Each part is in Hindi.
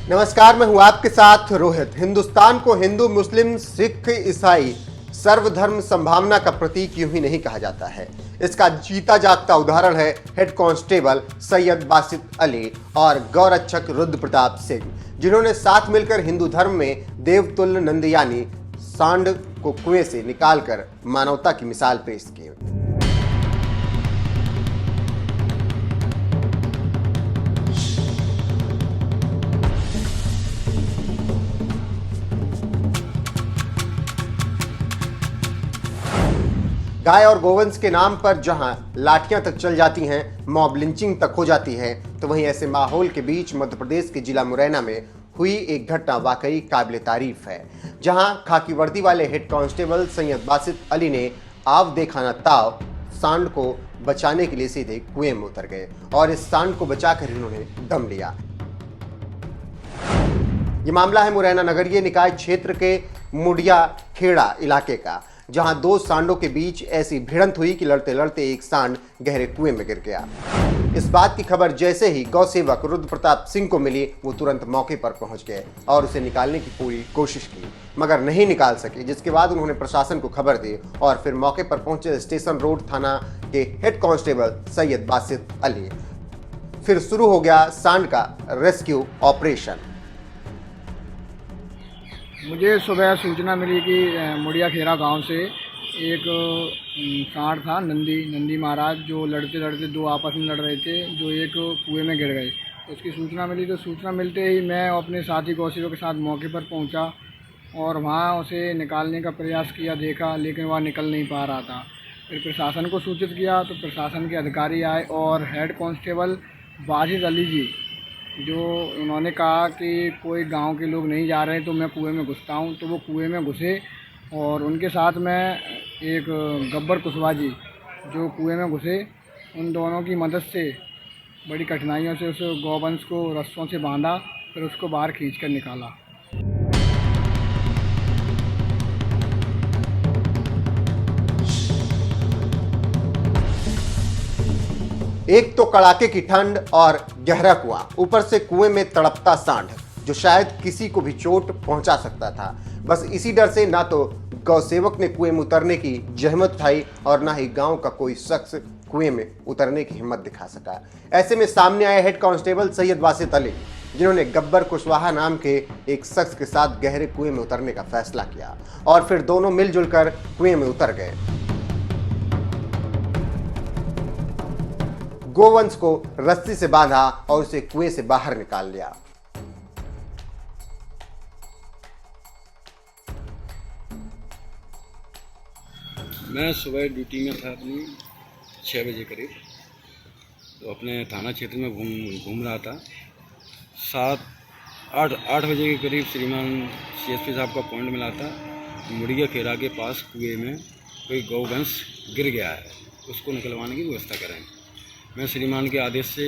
नमस्कार, मैं हूं आपके साथ रोहित। हिंदुस्तान को हिंदू, मुस्लिम, सिख, ईसाई सर्वधर्म संभावना का प्रतीक यूं ही नहीं कहा जाता है। इसका जीता जागता उदाहरण है हेड कांस्टेबल सैयद बासित अली और गौरक्षक रुद्र प्रताप सिंह, जिन्होंने साथ मिलकर हिंदू धर्म में देवतुल्य नंदयानी सांड को कुएं से निकालकर मानवता की मिसाल पेश की। गाय और गोवंश के नाम पर जहां लाठियां तक चल जाती हैं, मॉब लिंचिंग तक हो जाती है, तो वहीं ऐसे माहौल के बीच मध्य प्रदेश के जिला मुरैना में हुई एक घटना वाकई काबिले तारीफ है, जहां खाकी वर्दी वाले हेड कांस्टेबल सैयद बासित अली ने आव देखा न ताव सांड को बचाने के लिए सीधे कुएं में उतर गए और इस सांड को बचाकर इन्होंने दम लिया। ये मामला है मुरैना नगरीय निकाय क्षेत्र के मुडिया खेड़ा इलाके का, जहां दो सांडों के बीच ऐसी भिड़ंत हुई कि लड़ते लड़ते एक सांड गहरे कुएं में गिर गया। इस बात की खबर जैसे ही गौ सेवक रुद्र प्रताप सिंह को मिली, वो तुरंत मौके पर पहुंच गए और उसे निकालने की पूरी कोशिश की, मगर नहीं निकाल सके, जिसके बाद उन्होंने प्रशासन को खबर दी और फिर मौके पर पहुंचे स्टेशन रोड थाना के हेड कांस्टेबल सैयद बासित अली। फिर शुरू हो गया सांड का रेस्क्यू ऑपरेशन। मुझे सुबह सूचना मिली कि मुड़िया खेरा गांव से एक सांड था, नंदी महाराज, जो लड़ते लड़ते दो आपस में लड़ रहे थे, जो एक कुएं में गिर गए। तो उसकी सूचना मिली, तो सूचना मिलते ही मैं अपने साथी गौसेवक के साथ मौके पर पहुंचा और वहां उसे निकालने का प्रयास किया, देखा, लेकिन वह निकल नहीं पा रहा था। फिर प्रशासन को सूचित किया तो प्रशासन के अधिकारी आए और हेड कांस्टेबल बासित अली जी, जो उन्होंने कहा कि कोई गांव के लोग नहीं जा रहे तो मैं कुएं में घुसता हूं, तो वो कुएं में घुसे और उनके साथ में एक गब्बर कुशवाहा जी, जो कुएं में घुसे, उन दोनों की मदद से बड़ी कठिनाइयों से उस गौवंश को रस्सों से बांधा, फिर उसको बाहर खींचकर निकाला। एक तो कड़ाके की ठंड और गहरा कुआं, ऊपर से कुएं में तड़पता सांड, जो शायद किसी को भी चोट पहुंचा सकता था। बस इसी डर से ना तो गौसेवक ने कुएं में उतरने की जहमत उठाई और ना ही गांव का कोई शख्स कुएं में उतरने की हिम्मत दिखा सका। ऐसे में सामने आए हेड कांस्टेबल सैयद बासित अली, जिन्होंने गब्बर कुशवाहा नाम के एक शख्स के साथ गहरे कुएं में उतरने का फैसला किया और फिर दोनों मिलजुल कर कुएं में उतर गए। गोवंश को रस्सी से बांधा और उसे कुएं से बाहर निकाल लिया। मैं सुबह ड्यूटी में था अपनी 6 बजे करीब, तो अपने थाना क्षेत्र में घूम रहा था। 8 बजे के करीब श्रीमान CSP साहब का पॉइंट मिला था, मुड़िया खेरा के पास कुएं में कोई गौवंश गिर गया है, उसको निकलवाने की व्यवस्था करें। मैं श्रीमान के आदेश से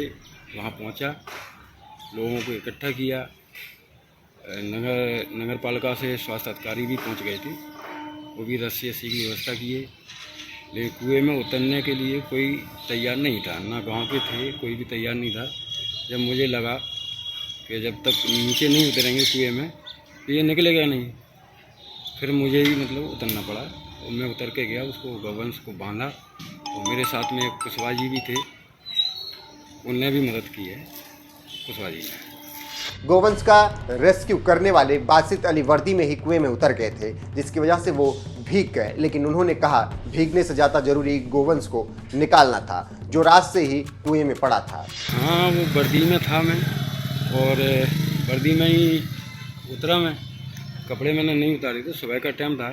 वहाँ पहुँचा, लोगों को इकट्ठा किया। नगर पालिका से स्वास्थ्य अधिकारी भी पहुँच गए थे, वो भी रस्सी की व्यवस्था किए, लेकिन कुएं में उतरने के लिए कोई तैयार नहीं था, ना गांव के थे, कोई भी तैयार नहीं था। जब मुझे लगा कि जब तक नीचे नहीं उतरेंगे कुएं में तो ये निकलेगा नहीं, फिर मुझे ही उतरना पड़ा और मैं उतर के गया, उसको गौवंश को बांधा और मेरे साथ में एक कुशवाहा जी भी थे, उनने भी मदद की है, कुशवाहा जी ने। गोवंश का रेस्क्यू करने वाले बासित अली वर्दी में ही कुएं में उतर गए थे, जिसकी वजह से वो भीग गए, लेकिन उन्होंने कहा भीगने से ज़्यादा जरूरी गोवंश को निकालना था, जो रात से ही कुएं में पड़ा था। हाँ, वो वर्दी में था मैं, और वर्दी में ही उतरा मैं, कपड़े मैंने नहीं उतारे थे, सुबह का टाइम था।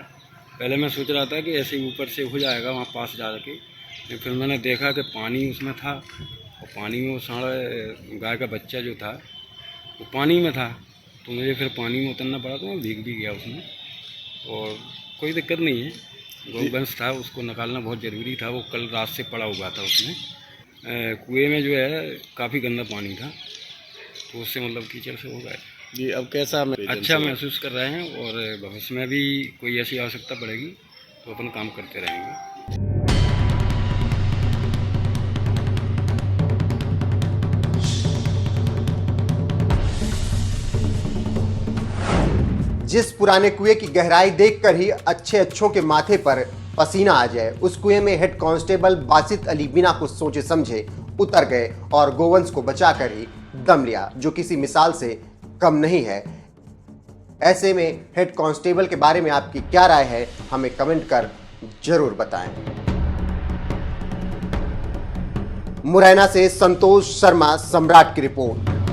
पहले मैं सोच रहा था कि ऐसे ही ऊपर से हो जाएगा वहाँ पास जा के, फिर मैंने देखा कि पानी उसमें था और पानी में वो सांड, गाय का बच्चा जो था वो पानी में था, तो मुझे फिर पानी में उतरना पड़ा, तो मैं भीग भी गया उसमें। और कोई दिक्कत नहीं है, गौवंश था, उसको निकालना बहुत ज़रूरी था, वो कल रात से पड़ा हुआ था उसमें। कुएं में जो है काफ़ी गंदा पानी था, तो उससे कीचड़ से हो गए जी। अब कैसा अच्छा महसूस कर रहे हैं, और भविष्य में भी कोई ऐसी आवश्यकता पड़ेगी तो अपन काम करते रहेंगे। जिस पुराने कुएं की गहराई देखकर ही अच्छों के माथे पर पसीना आ जाए, उस कुएं में हेड कांस्टेबल बासित अली बिना कुछ सोचे समझे उतर गए और गोवंश को बचाकर ही दम लिया, जो किसी मिसाल से कम नहीं है। ऐसे में हेड कांस्टेबल के बारे में आपकी क्या राय है, हमें कमेंट कर जरूर बताएं। मुरैना से संतोष शर्मा, सम्राट की रिपोर्ट।